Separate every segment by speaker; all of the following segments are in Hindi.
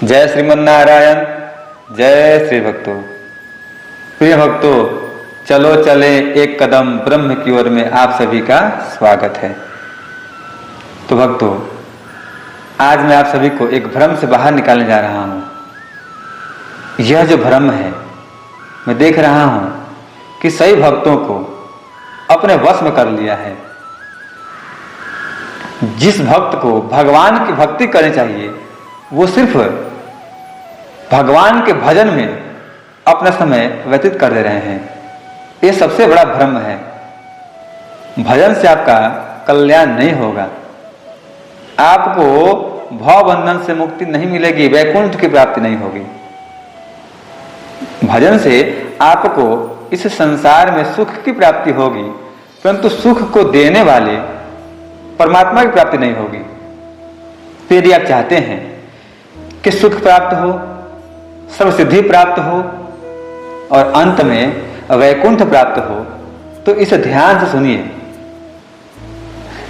Speaker 1: जय श्रीमन नारायण। जय श्री भक्तों। प्रिय भक्तों, चलो चले एक कदम ब्रह्म की ओर में आप सभी का स्वागत है। तो भक्तों, आज मैं आप सभी को एक भ्रम से बाहर निकालने जा रहा हूं। यह जो भ्रम है, मैं देख रहा हूं कि सही भक्तों को अपने वश में कर लिया है। जिस भक्त को भगवान की भक्ति करनी चाहिए, वो सिर्फ भगवान के भजन में अपना समय व्यतीत कर दे रहे हैं। ये सबसे बड़ा भ्रम है। भजन से आपका कल्याण नहीं होगा, आपको भवबंधन से मुक्ति नहीं मिलेगी, वैकुंठ की प्राप्ति नहीं होगी। भजन से आपको इस संसार में सुख की प्राप्ति होगी, परंतु सुख को देने वाले परमात्मा की प्राप्ति नहीं होगी। तो यदि आप चाहते हैं कि सुख प्राप्त हो, सर्व सिद्धि प्राप्त हो और अंत में वैकुंठ प्राप्त हो, तो इसे ध्यान से सुनिए।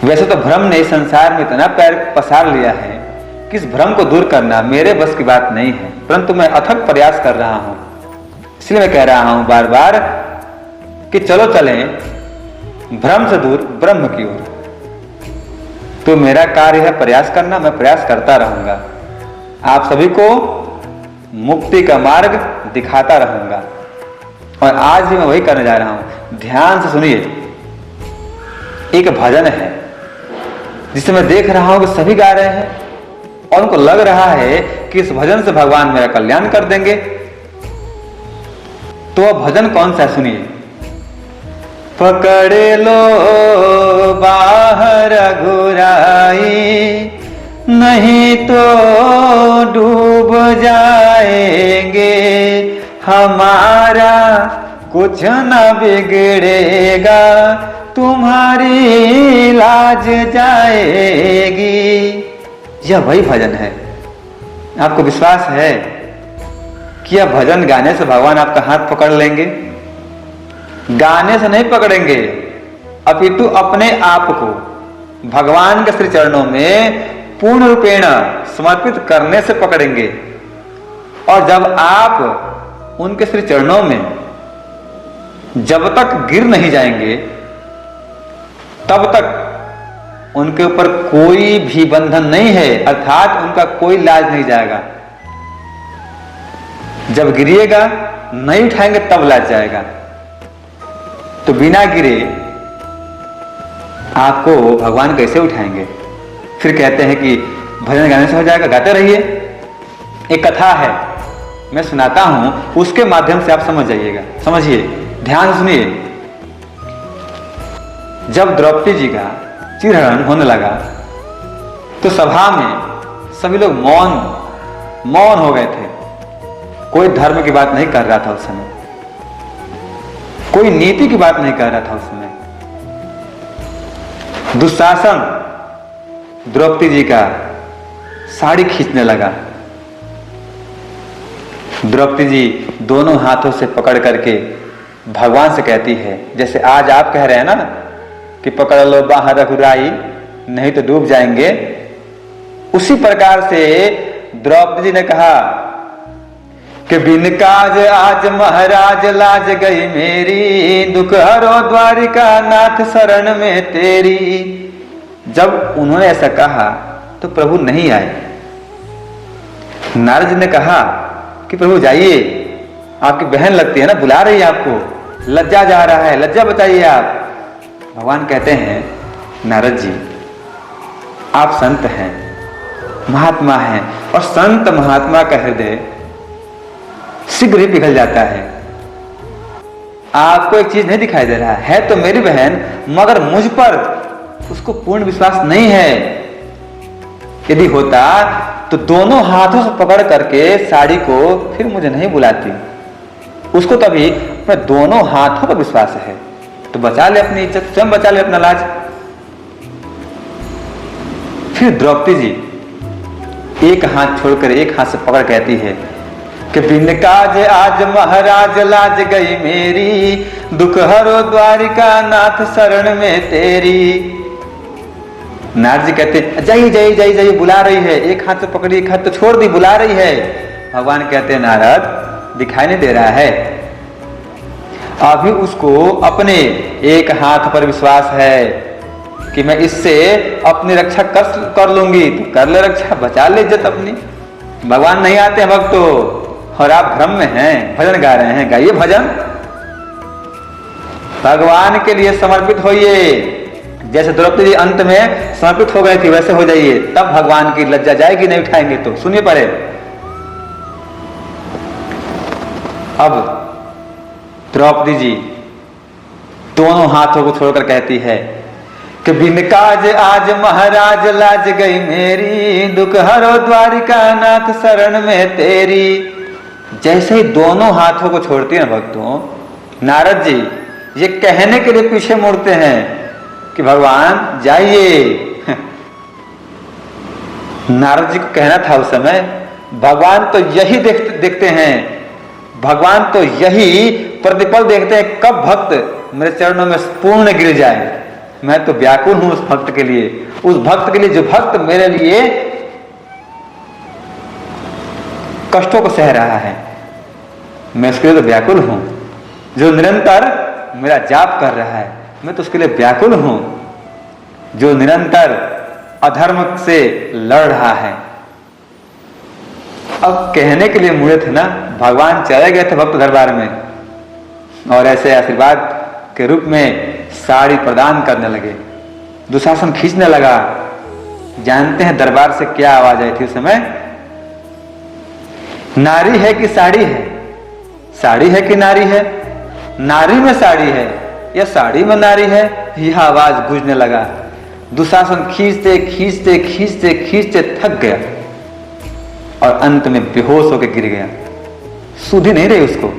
Speaker 1: वैसे तो भ्रम ने इस संसार में इतना पैर पसार लिया है कि इस भ्रम को दूर करना मेरे बस की बात नहीं है, परंतु मैं अथक प्रयास कर रहा हूं। इसलिए मैं कह रहा हूं बार बार कि चलो चलें भ्रम से दूर ब्रह्म की ओर। तो मेरा कार्य है प्रयास करना, मैं प्रयास करता रहूंगा, आप सभी को मुक्ति का मार्ग दिखाता रहूंगा। और आज भी मैं वही करने जा रहा हूं। ध्यान से सुनिए। एक भजन है जिसे मैं देख रहा हूं कि सभी गा रहे हैं और उनको लग रहा है कि इस भजन से भगवान मेरा कल्याण कर देंगे। तो वह भजन कौन सा है, सुनिए। पकड़ लो बाहर घुराई, नहीं तो डूब जाएंगे, हमारा कुछ न बिगड़ेगा, तुम्हारी लाज जाएगी। यह वही भजन है। आपको विश्वास है कि यह भजन गाने से भगवान आपका हाथ पकड़ लेंगे? गाने से नहीं पकड़ेंगे, अपितु अपने आप को भगवान के श्री चरणों में पूर्ण रूपेण समर्पित करने से पकड़ेंगे। और जब आप उनके श्री चरणों में जब तक गिर नहीं जाएंगे, तब तक उनके ऊपर कोई भी बंधन नहीं है, अर्थात उनका कोई लाज नहीं जाएगा। जब गिरिएगा, नहीं उठाएंगे, तब लाज जाएगा। तो बिना गिरे आपको भगवान कैसे उठाएंगे? फिर कहते हैं कि भजन गाने से हो जाएगा, गाते रहिए। एक कथा है, मैं सुनाता हूं, उसके माध्यम से आप समझ जाइएगा। समझिए, ध्यान सुनिए। जब द्रौपदी जी का चिरहरण होने लगा तो सभा में सभी लोग मौन हो गए थे। कोई धर्म की बात नहीं कर रहा था उस समय, कोई नीति की बात नहीं कर रहा था उस समय। दुशासन द्रौपदी जी का साड़ी खींचने लगा। द्रौपदी जी दोनों हाथों से पकड़ करके भगवान से कहती है, जैसे आज आप कह रहे हैं ना कि पकड़ लो बाहर रघुराई, नहीं तो डूब जाएंगे। उसी प्रकार से द्रौपदी जी ने कहा कि बिन काज आज महाराज लाज गई मेरी, दुख हरो द्वारिका नाथ शरण में तेरी। जब उन्होंने ऐसा कहा तो प्रभु नहीं आए। नारद जी ने कहा कि प्रभु जाइए, आपकी बहन लगती है ना, बुला रही है आपको, लज्जा जा रहा है, लज्जा बताइए आप। भगवान कहते हैं, नारद जी आप संत हैं, महात्मा हैं, और संत महात्मा का हृदय शीघ्र ही पिघल जाता है। आपको एक चीज नहीं दिखाई दे रहा है तो मेरी बहन, मगर मुझ पर उसको पूर्ण विश्वास नहीं है। यदि होता तो दोनों हाथों से पकड़ करके साड़ी को फिर मुझे नहीं बुलाती। उसको तभी अपने दोनों हाथों पर विश्वास है, तो बचा ले अपनी इज्जत, स्वयं बचा ले अपना लाज। फिर द्रौपदी जी एक हाथ छोड़कर एक हाथ से पकड़ कहती है कि बिन काज आज महाराज लाज गई मेरी, दुख हरो द्वारिका नाथ शरण में तेरी। नारद जी कहते जाइए जाइए जाइए जाइए, बुला रही है, एक हाथ से पकड़ी एक हाथ तो छोड़ दी, बुला रही है। भगवान कहते हैं नारद दिखाई नहीं दे रहा है, अभी उसको अपने एक हाथ पर विश्वास है कि मैं इससे अपनी रक्षा कर लूंगी, तो कर ले रक्षा, बचा ले इज्जत अपनी। भगवान नहीं आते हैं भक्तों, और आप भ्रम में हैं, भजन गा रहे हैं, गाइए भजन, भगवान के लिए समर्पित होइए। जैसे द्रौपदी जी अंत में समर्पित हो गए थे वैसे हो जाइए, तब भगवान की लज्जा जाएगी, नहीं उठाएंगे तो। सुनिए पहले, अब द्रौपदी जी दोनों हाथों को छोड़कर कहती है कि बिन काज आज महाराज लाज गई मेरी, दुख हरो द्वारिका नाथ शरण में तेरी। जैसे ही दोनों हाथों को छोड़ती है भक्तों, नारद जी ये कहने के लिए पीछे मुड़ते हैं कि भगवान जाइए। नारद जी को कहना था उस समय, भगवान तो यही देखते हैं, भगवान तो यही प्रतिपल देखते हैं कब भक्त मेरे चरणों में पूर्ण गिर जाए। मैं तो व्याकुल हूं उस भक्त के लिए, उस भक्त के लिए जो भक्त मेरे लिए कष्टों को सह रहा है, मैं उसके लिए तो व्याकुल हूं। जो निरंतर मेरा जाप कर रहा है, मैं तो उसके लिए व्याकुल हूं। जो निरंतर अधर्म से लड़ रहा है, अब कहने के लिए मुड़े थे ना, भगवान चले गए थे भक्त दरबार में और ऐसे आशीर्वाद के रूप में साड़ी प्रदान करने लगे। दुशासन खींचने लगा। जानते हैं दरबार से क्या आवाज आई थी उस समय? नारी है कि साड़ी है, साड़ी है कि नारी है, नारी में साड़ी है या साड़ी में नारी है, यह आवाज गूंजने लगा। दुशासन खींचते खींचते खींचते खींचते थक गया और अंत में बेहोश होकर गिर गया, सुधी नहीं रही उसको।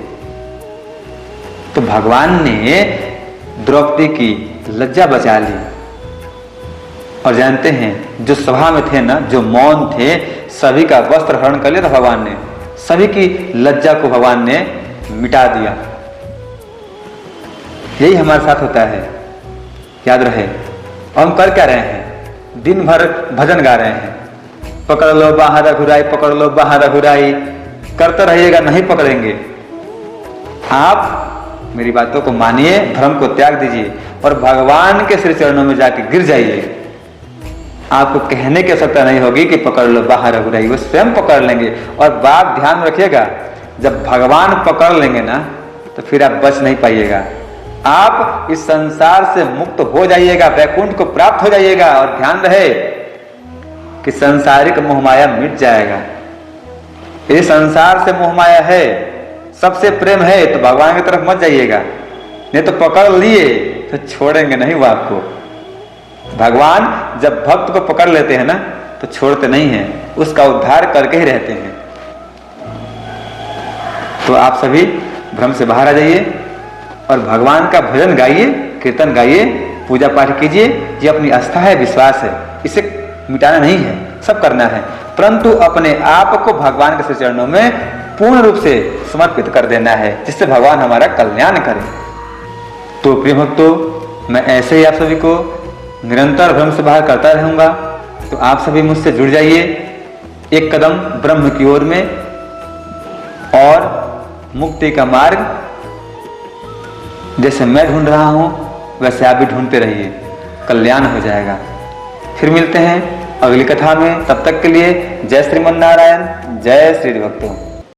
Speaker 1: तो भगवान ने द्रौपदी की लज्जा बचा ली। और जानते हैं जो सभा में थे ना, जो मौन थे, सभी का वस्त्र हरण कर लिया था भगवान ने, सभी की लज्जा को भगवान ने मिटा दिया। यही हमारे साथ होता है, याद रहे। और हम कर क्या रहे हैं? दिन भर भजन गा रहे हैं, पकड़ लो बाहर रघुराई, पकड़ लो बाहर रघुराई करते रहिएगा, नहीं पकड़ेंगे। आप मेरी बातों को मानिए, भ्रम को त्याग दीजिए और भगवान के श्री चरणों में जाके गिर जाइए। आपको कहने की आवश्यकता नहीं होगी कि पकड़ लो बाहर रघुराई, वो स्वयं पकड़ लेंगे। और बात ध्यान रखिएगा, जब भगवान पकड़ लेंगे ना तो फिर आप बच नहीं पाइएगा। आप इस संसार से मुक्त हो जाइएगा, वैकुंठ को प्राप्त हो जाइएगा। और ध्यान रहे कि सांसारिक मोहमाया मिट जाएगा। ये संसार से मोहमाया है, सबसे प्रेम है, तो भगवान की तरफ मत जाइएगा, नहीं तो पकड़ लिए तो छोड़ेंगे नहीं वो आपको। भगवान जब भक्त को पकड़ लेते हैं ना तो छोड़ते नहीं हैं, उसका उद्धार करके ही रहते हैं। तो आप सभी भ्रम से बाहर आ जाइए और भगवान का भजन गाइए, कीर्तन गाइए, पूजा पाठ कीजिए। ये अपनी आस्था है, विश्वास है, इसे मिटाना नहीं है, सब करना है, परंतु अपने आप को भगवान के श्री चरणों में पूर्ण रूप से समर्पित कर देना है, जिससे भगवान हमारा कल्याण करे। तो प्रिय भक्तों, मैं ऐसे ही आप सभी को निरंतर भ्रम से बाहर करता रहूंगा। तो आप सभी मुझसे जुड़ जाइए एक कदम ब्रह्म की ओर में, और मुक्ति का मार्ग जैसे मैं ढूंढ रहा हूं वैसे आप भी ढूंढते रहिए, कल्याण हो जाएगा। फिर मिलते हैं अगली कथा में, तब तक के लिए जय श्रीमन नारायण, जय श्री भक्तों।